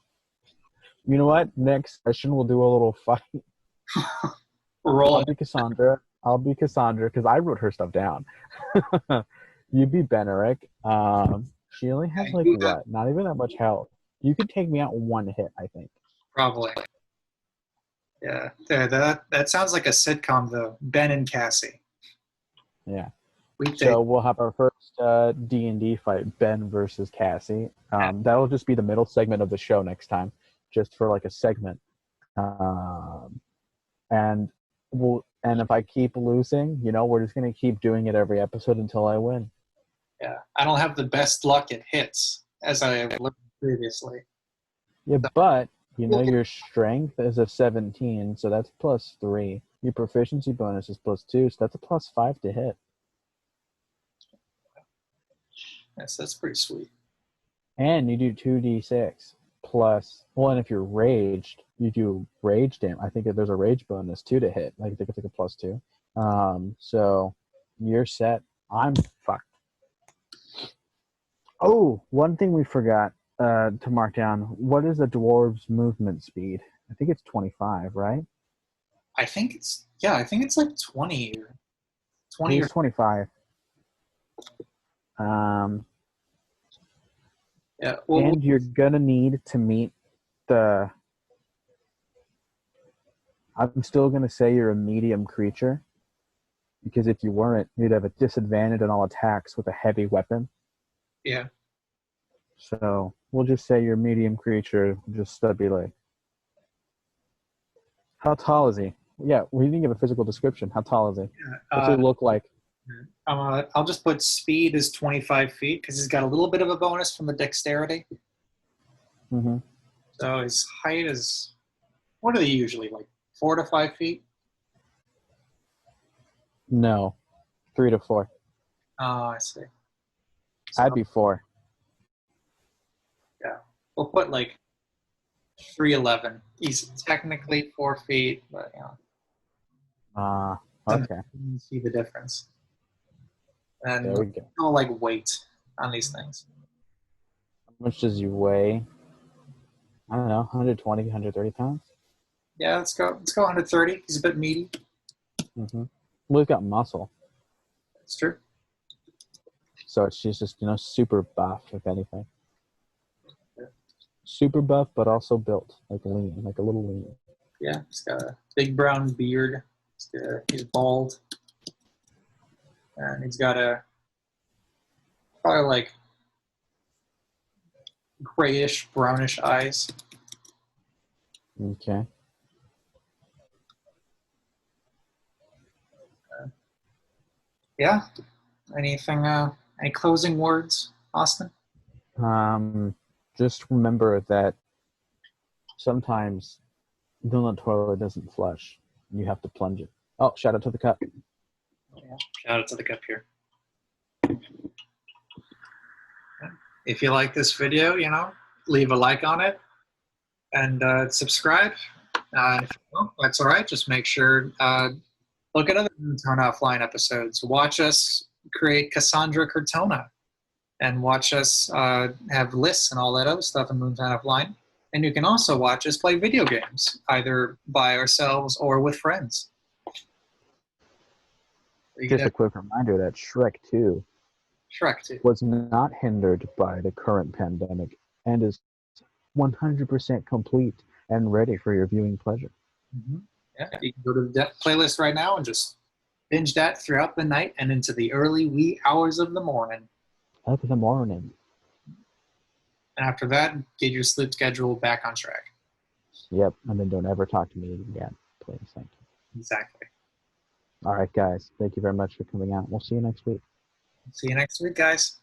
B: You know what? Next session we'll do a little fight.
A: Roll
B: I'll be Cassandra because I wrote her stuff down. You be Benerick. She only has not even that much health. You could take me out one hit, I think.
A: Probably. Yeah. That sounds like a sitcom though. Ben and Cassie.
B: Yeah.
A: So
B: we'll have our first D&D fight, Ben versus Cassie. That'll just be the middle segment of the show next time, just for like a segment. And if I keep losing, we're just gonna keep doing it every episode until I win.
A: Yeah, I don't have the best luck at hits as I have learned previously.
B: Yeah, but your strength is a 17, so that's +3. Your proficiency bonus is +2, so that's a +5 to hit.
A: Yes, that's pretty sweet.
B: And you do 2d6 plus. Well, and if you're raged, you do rage damage. I think there's a rage bonus too to hit. I think it's like a +2. So you're set. I'm fucked. Oh, one thing we forgot to mark down. What is a dwarves' movement speed? I think it's 25, right?
A: I think it's like 20 or 20
B: It's 25.
A: Yeah. Well,
B: and you're gonna need to meet the. I'm still gonna say you're a medium creature, because if you weren't, you'd have a disadvantage on all attacks with a heavy weapon.
A: Yeah.
B: So we'll just say you're a medium creature. Just be like, how tall is he? Yeah, we didn't give a physical description. How tall is he? What's he look like?
A: I'll just put speed as 25 feet because he's got a little bit of a bonus from the dexterity.
B: Mm-hmm.
A: So his height is, what are they usually, like 4 to 5 feet?
B: No, 3 to 4.
A: Oh, I see. So,
B: I'd be 4.
A: Yeah, we'll put like 3'11". He's technically 4 feet, but
B: okay.
A: You can see the difference. And
B: There we go.
A: like weight on these things.
B: How much does he weigh? I don't know, 120, 130 pounds?
A: Yeah, let's go 130. He's a bit meaty.
B: Mm-hmm. Well, he's got muscle.
A: That's true.
B: So she's just, super buff, if anything. Super buff, but also built, like a little lean.
A: Yeah, he's got a big brown beard. He's bald. And he's got probably like grayish, brownish eyes.
B: Okay.
A: Yeah. Anything? Any closing words, Austin?
B: Just remember that sometimes the toilet doesn't flush. You have to plunge it. Oh, shout out to the cup.
A: Yeah. Shout out to the cup here. If you like this video, leave a like on it and subscribe. If you don't, that's all right. Just make sure look at other MoonTown Offline episodes. Watch us create Cassandra Cortona, and watch us have lists and all that other stuff in MoonTown Offline. And you can also watch us play video games, either by ourselves or with friends.
B: Just a quick reminder that Shrek 2 was not hindered by the current pandemic and is 100% complete and ready for your viewing pleasure.
A: Mm-hmm. Yeah, you can go to the playlist right now and just binge that throughout the night and into the early wee hours of the morning.
B: Up in the morning.
A: And after that, get your sleep schedule back on track.
B: Yep, and then don't ever talk to me again, please. Thank you.
A: Exactly.
B: All right, guys. Thank you very much for coming out. We'll see you next week.
A: See you next week, guys.